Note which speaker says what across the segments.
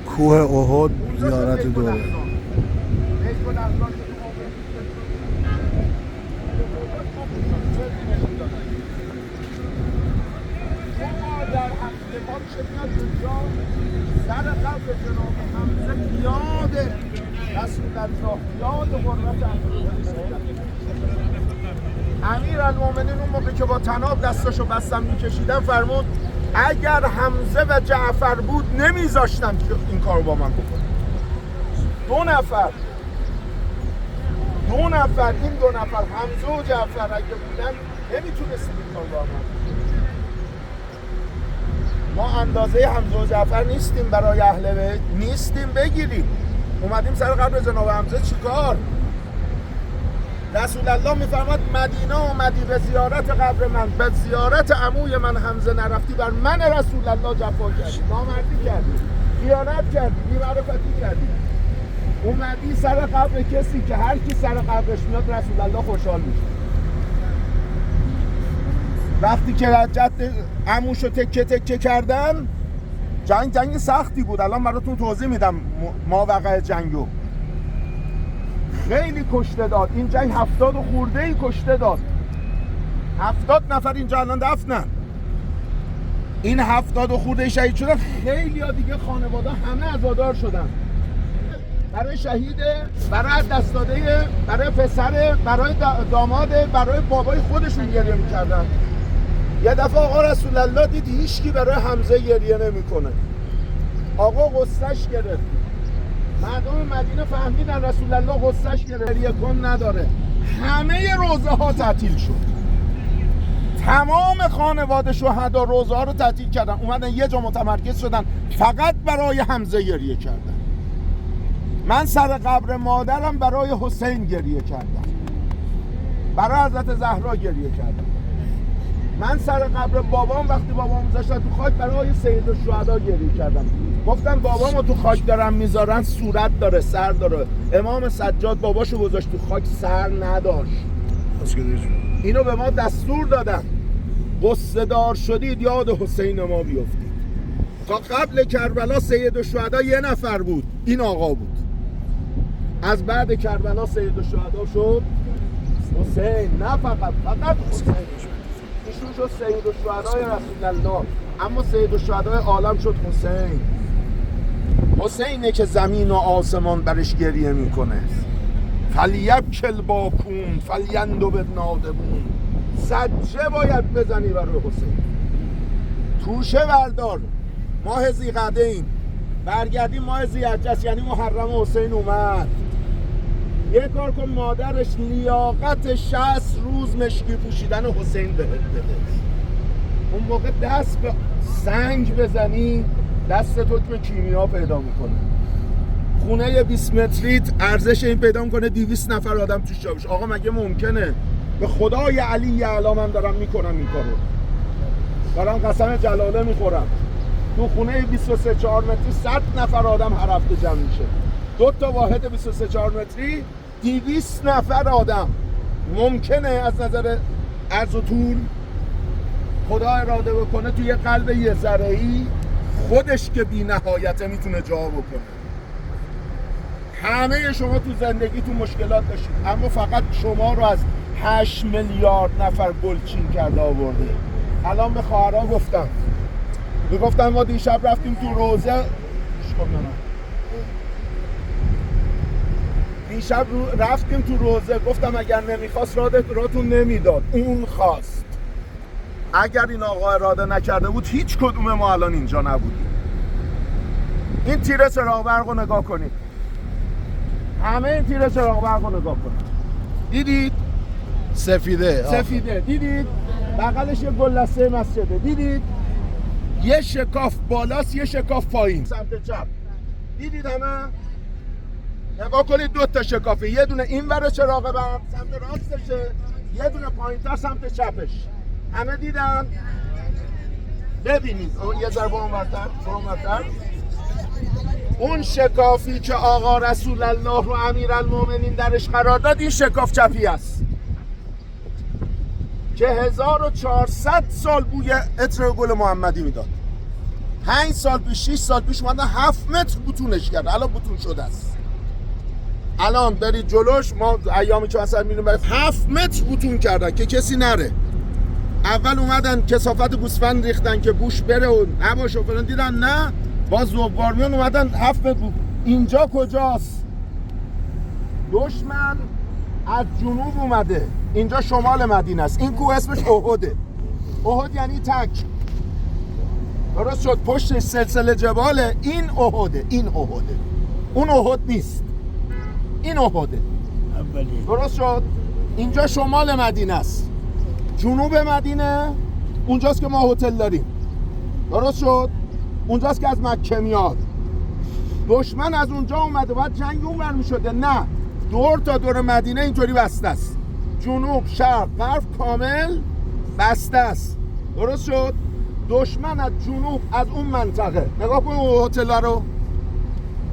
Speaker 1: کوه احد زیارت دوره.
Speaker 2: سر قبر جناب حمزه یاد رسول الله، یاد قربت امیرالمومنین اون موقع که با طناب دستاشو بستم میکشیدن فرمود اگر حمزه و جعفر بود نمیذاشتم که این کارو با من بکنه. دو نفر این دو نفر حمزه و جعفر اگه بودن نمیتونستیم این کارو با من. ما اندازه حمزه و جعفر نیستیم، برای اهل بیت نیستیم بگیریم. اومدیم سر قبر جناب حمزه چیکار؟ رسول الله میفرماد مدینه اومدی به زیارت قبر من، به زیارت عموی من حمزه نرفتی، بر من رسول الله جفا کردی، نامردی کردی، خیانت کردی، بی‌معرفتی کردی. اومدی سر قبر کسی که هر کی سر قبرش میاد رسول الله خوشحال میشه. وقتی که جد عموشو تکه تکه کردن، جنگ سختی بود. الان براتون توضیح میدم ماوقع جنگو. خیلی کشته داد این جنگ، 70 خورده ای کشته داد. 70 نفر اینجا الان دفنن. این 70 خورده ای شهید شدن. خیلی ها دیگه خانواده همه عزادار شدن. برای شهیده، برای دست داده، برای پسره، برای داماده، برای بابای خودشون گریه میکردن. یه دفعه آقا رسول الله دید هیچکی برای حمزه گریه نمیکنه. آقا غصهش گرفت. مردم مدینه فهمیدن رسول الله غصهش گرفت، گریه کن نداره. همه روزه ها تعطیل شد. تمام خانواده شهدا روزه ها رو تعطیل کردن، اومدن یه جا متمرکز شدن، فقط برای حمزه گریه کردن. من سر قبر مادرم برای حسین گریه کردم، برای حضرت زهرا گریه کردم. من سر قبر بابام وقتی بابام گذاشتن تو خاک برای سید الشهدا گریه کردم. گفتن بابامو تو خاک دارن میذارن، صورت داره، سر داره. امام سجاد باباشو گذاشت تو خاک، سر نداشت. اینو به ما دستور دادن. غصه دار شدید یاد حسین ما بیفتید. تا قبل کربلا سید الشهدا یه نفر بود، این آقا بود. از بعد کربلا سید الشهدا شد حسین. نه فقط حسین ایشون شد سید الشهدای رسول الله، اما سید الشهدای عالم شد حسین. حسینه که زمین و آسمان برش گریه میکنه. فلیبکل باکون فلیندو بالنادبون. سجه باید بزنی برای حسین. توشه بردار. ماه ذیقعده ایم، برگردیم ماه ذی‌حجه، یعنی محرم حسین اومد. یه کار کن مادرش لیاقت 60 روز مشکی پوشیدن حسین بهت بده. اون موقع دست به سنگ بزنی دست حکم کیمیا پیدا میکنه. خونه 20 متریت ارزش این پیدا میکنه 200 نفر آدم توش جا بشه. آقا مگه ممکنه؟ به خدای علی اعلی من دارم میکنم این کارو، دارم قسم جلاله میخورم. تو خونه 23-4 متری 100 نفر آدم هر هفته جمع میشه. 2 تا واحد 23-4 متری 200 نفر آدم. ممکنه از نظر عرض و طول؟ خدا اراده بکنه توی قلب یه ذره‌ای خودش که بی نهایته میتونه جا بکنه. همه شما تو زندگیتون مشکلات داشتید، اما فقط شما رو از 8 میلیارد نفر گلچین کرده آورده. الان به خواهرها گفتم ما دیشب رفتیم تو روزه، دیشب رفتیم تو روزه، گفتم اگر نمیخواست راتون نمیداد، اون خواست. اگر این آقا اراده نکرده بود هیچ کدوم ما الان اینجا نبودیم. این تیر چراغ برق رو نگاه کنید، همه این تیر چراغ برق رو نگاه کنید. دیدید؟ سفیده دیدید؟ بغلش یه گلدسته مسجده. دیدید؟ یه شکاف بالاست، یه شکاف پایین سمت چپ. دیدید همه؟ نگاه کنید 2 تا شکافه، یه دونه این ور چراغ برق سمت راستشه، یه دونه پایین‌تر سمت چپش. همه دیدن؟ ببینید یه ذره برونورتر. اون شکافی که آقا رسول الله و امیرالمومنین درش قرار داد، این شکاف چپی است که 1400 سال بوی عطر گل محمدی میداد. 5 سال پیش 6 سال پیش اومدن 7 متر بتونش کرد، الان بتون شده است. الان برید جلوش، ما ایامی که مثلا میریم 7 متر بتون کردن که کسی نره. اول اومدن کثافت گوسفند ریختن که بوش بره و نباشه و فلان، دیدن نه، باز زوبارمیان اومدن 7 متر. اینجا کجاست؟ دشمن از جنوب اومده، اینجا شمال مدینه است. این کوه اسمش احده. احد یعنی تک، درست شد؟ پشت سلسله جباله. این احده، این احده، اون احد نیست، این احده. درست شد؟ اینجا شمال مدینه است. جنوب مدینه اونجاست که ما هتل داریم، درست شد؟ اونجاست که از مکه میاد. دشمن از اونجا اومده، باید جنگ اونور میشده. نه، دور تا دور مدینه اینطوری بسته است، جنوب شرق غرب کامل بسته است، درست شد؟ دشمن از جنوب، از اون منطقه، نگاه کن اون هتل رو،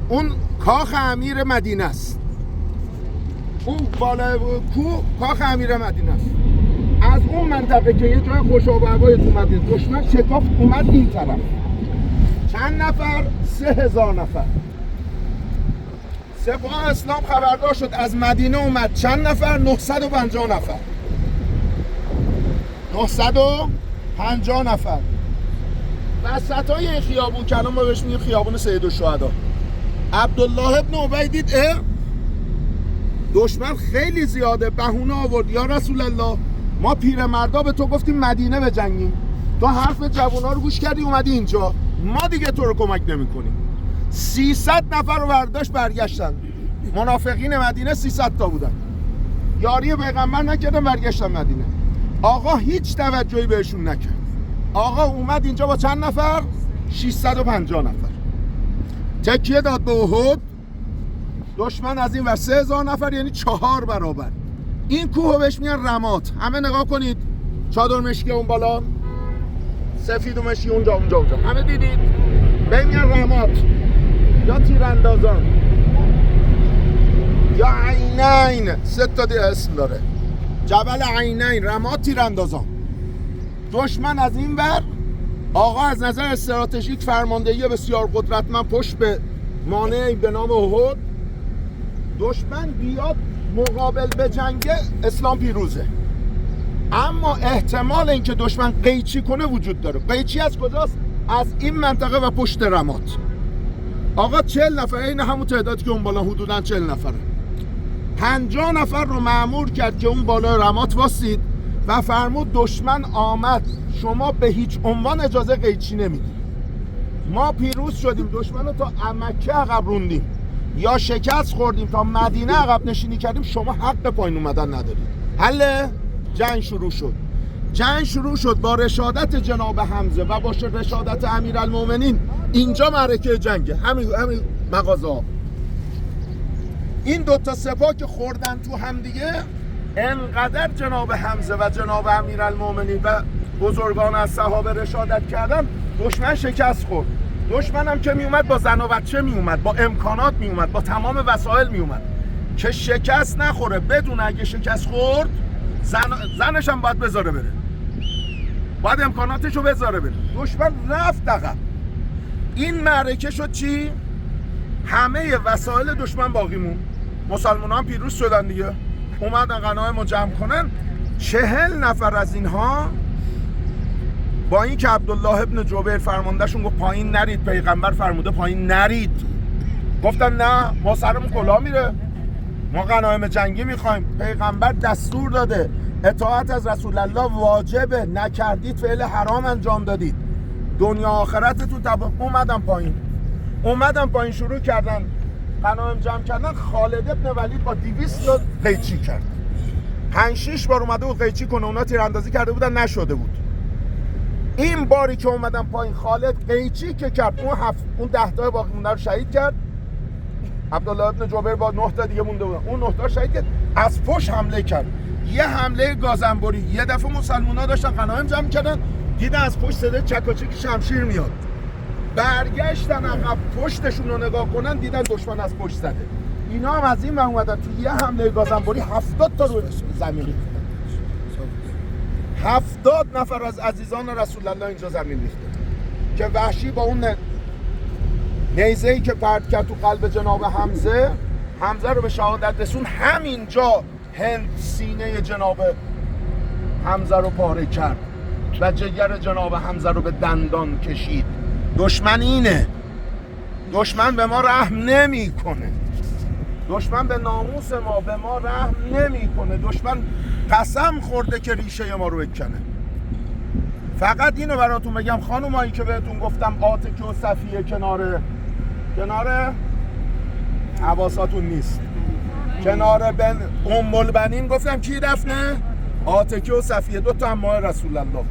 Speaker 2: اون کاخ امیر مدینه است، اون بالا کوه کاخ امیر مدینه است. از اون منطقه که یه جای خوش آب و هوای تو مدینه، دشمن شکافت اومد این طرف. چند نفر؟ 3000 نفر. سپاه اسلام خبردار شد، از مدینه اومد چند نفر؟ 950 نفر. 950 نفر. وسطای این خیابون که الان ما بهش میگیم خیابون سید الشهدا، عبدالله ابن ابی دید دشمن خیلی زیاده، بهونه آورد، یا رسول الله ما پیرمردا به تو گفتیم مدینه بجنگیم، تو حرف جوونا رو گوش کردی اومدی اینجا، ما دیگه تو رو کمک نمی‌کنیم. 300 نفر رو برداشت برگشتن. منافقین مدینه 300 تا بودن، یاری پیغمبر نکردن، برگشتن مدینه. آقا هیچ توجهی بهشون نکرد. آقا اومد اینجا با چند نفر؟ 650 نفر. تکیه داد به احد. دشمن از این ور 3000 نفر، یعنی 4 برابر. این کوه بهش میگن رمات. همه نگاه کنید، چادر مشکی اون بالا، سفید و مشکی اونجا. همه دیدید؟ به میگن رمات یا تیراندازان یا عینین. 3 تا اسم داره، جبل عینین، رمات، تیراندازان. دشمن از این ور، آقا از نظر استراتژیک فرماندهی بسیار قدرتمند پشت به مانعی به نام احد. دشمن بیاد مقابل به جنگ، اسلام پیروزه. اما احتمال اینکه دشمن قیچی کنه وجود داره. قیچی از کجاست؟ از این منطقه و پشت رمات. آقا 40 نفر، این همون تعدادی که اون بالا حدوداً 40 نفره. 50 نفر رو مأمور کرد که اون بالا رمات واسید و فرمود دشمن آمد، شما به هیچ عنوان اجازه قیچی نمیدید. ما پیروز شدیم، دشمن رو تا مکه عقب روندیم یا شکست خوردیم تا مدینه عقب نشینی کردیم، شما حق پایین اومدن ندارید. حله؟ جنگ شروع شد با رشادت جناب حمزه و با رشادت امیرالمومنین. اینجا معرکه جنگه، همین مغازه ها. این دوتا سپاه که خوردن تو هم دیگه، انقدر جناب حمزه و جناب امیرالمومنین و بزرگان از صحابه رشادت کردن، دشمن شکست خورد. دشمن هم که می اومد با زن و بچه می اومد، با امکانات می اومد، با تمام وسایل می اومد که شکست نخوره. بدون اگه شکست خورد زنش هم باید بذاره بره، باید امکاناتشو بذاره بره. دشمن رفت عقب. این معرکه شد چی؟ همه وسایل دشمن باقی مون. مسلمان هم پیروز شدن دیگه، اومدن غنایم جمع کنن. 40 نفر از اینها، با این که عبدالله ابن جبیر فرماندهشون گفت پایین نرید، پیغمبر فرموده پایین نرید، گفتن نه ما سرمون کلاه میره، ما غنایم جنگی میخوایم، پیغمبر دستور داده اطاعت از رسول الله واجبه، نکردید فعل حرام انجام دادید، دنیا آخرتتون تباه. اومدن پایین شروع کردن غنایم جمع کردن. خالد ابن ولید با 200 تا قیچی کرد. 5-6 بار اومده و قیچی کنه، اونا تیراندازی کرده بودن نشده بود. این باری که اومدن پایین، خالد قیچی که کرد، اون 10 تا باقی مونده رو شهید کرد. عبدالله ابن جبیر با 9 تا دیگه مونده بودن، اون 9 تا شهید کرد. از پشت حمله کرد، یه حمله گازنبری. یه دفعه مسلمان‌ها داشتن غنایم جمع کردن، دیدن از پشت صدای چکاچک شمشیر میاد، برگشتن عقب پشتشون رو نگاه کنن، دیدن دشمن از پشت زده. اینا هم از این اومدن تو یه حمله گازنبری 70 تا رو زمین ریختن. 70 نفر از عزیزان رسول الله اینجا زمین ریختن. که وحشی با اون نیزه‌ای که پرت کرد تو قلب جناب حمزه رو به شهادت رسون، همینجا هند سینه جناب حمزه رو پاره کرد و جگر جناب حمزه رو به دندان کشید. دشمن اینه، دشمن به ما رحم نمیکنه، دشمن به ناموس ما به ما رحم نمیکنه، دشمن قسم خورده که ریشه ما رو بکنه. فقط اینو براتون بگم خانومایی که بهتون گفتم عاتکه و صفیه کنار حواساتون نیست، کنار بن ام البنین گفتم کی دفنه؟ عاتکه و صفیه، 2 تا اماه رسول الله.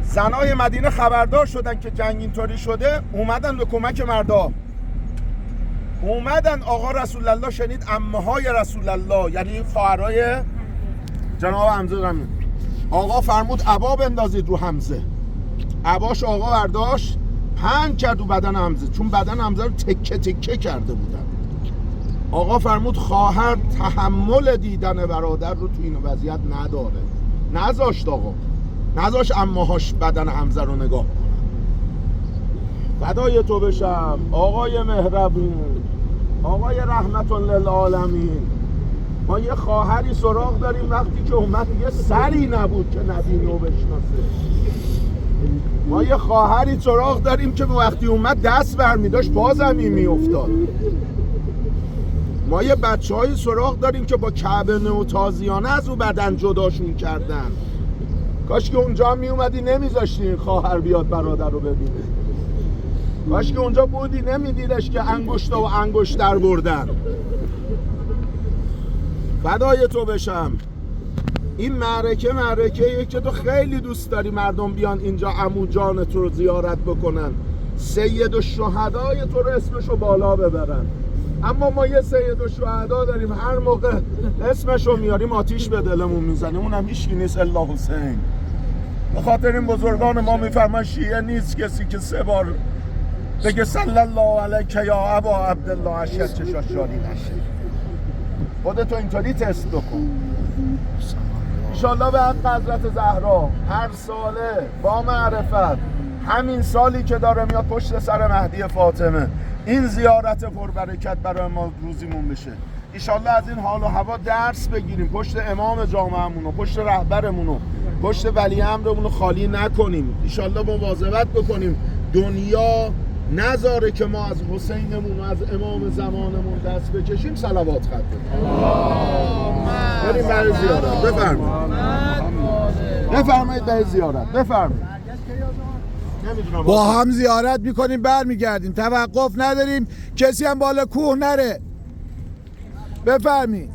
Speaker 2: زنای مدینه خبردار شدن که جنگ اینطوری شده، اومدن به کمک مردا، اومدن. آقا رسول الله شنید عمه‌های رسول الله یعنی خواهرای جناب حمزه زمین، آقا فرمود عبا بندازید رو حمزه. عباش آقا برداشت پهن کرد رو بدن حمزه، چون بدن حمزه رو تکه تکه کرده بودن. آقا فرمود خواهر تحمل دیدن برادر رو تو این وضعیت نداره، نذاشت آقا، نذاشت عمه‌هاش بدن حمزه رو نگاه کنن. فدای تو بشم آقای مهربون، آقای رحمت للعالمین. ما یه خواهری سراغ داریم وقتی که اومد یه سری نبود که نبینه و بشناسه. ما یه خواهری سراغ داریم که وقتی اومد دست برمی داشت پا زمین می افتاد. ما یه بچه های سراغ داریم که با کعبه و تازیانه از او بدن جداشون کردن. کاش که اونجا می اومدی نمیذاشتی خواهر بیاد برادر رو ببینه. کاش که اونجا بودی نمیدیدش که انگشتا و انگشتر بردن. فدای تو بشم. این معرکه که تو خیلی دوست داری مردم بیان اینجا عمو جان تو رو زیارت بکنن، سید الشهدای تو رو اسمشو بالا ببرن. اما ما یه سید الشهدا داریم، هر موقع اسمشو میاریم آتیش به دلمون میزنیم، اونم هیچکی نیست الا حسین. به خاطر این بزرگان ما میفرمان شیعه نیست کسی که 3 بار بگه صلی الله علیک یا ابا عبدالله اشهر چشاش جاری نشه. خودتو اینطوری تست بکن. انشالله به حق حضرت زهرا هر ساله با معرفت، همین سالی که داره میاد پشت سر مهدی فاطمه، این زیارت پربرکت برای ما روزیمون بشه. انشالله از این حال و هوا درس بگیریم، پشت امام جامعه‌مون و پشت رهبرمون و پشت ولی امرمون رو خالی نکنیم. انشالله مواظبت بکنیم دنیا نذاره که ما از حسینمون و از امام زمانمون دست بکشیم. صلوات خط بریم برای زیارت. بفرمایید برای زیارت. بفرمایید.
Speaker 1: با هم زیارت میکنیم برمیگردیم، توقف نداریم، کسی هم بالا کوه نره. بفرمایید.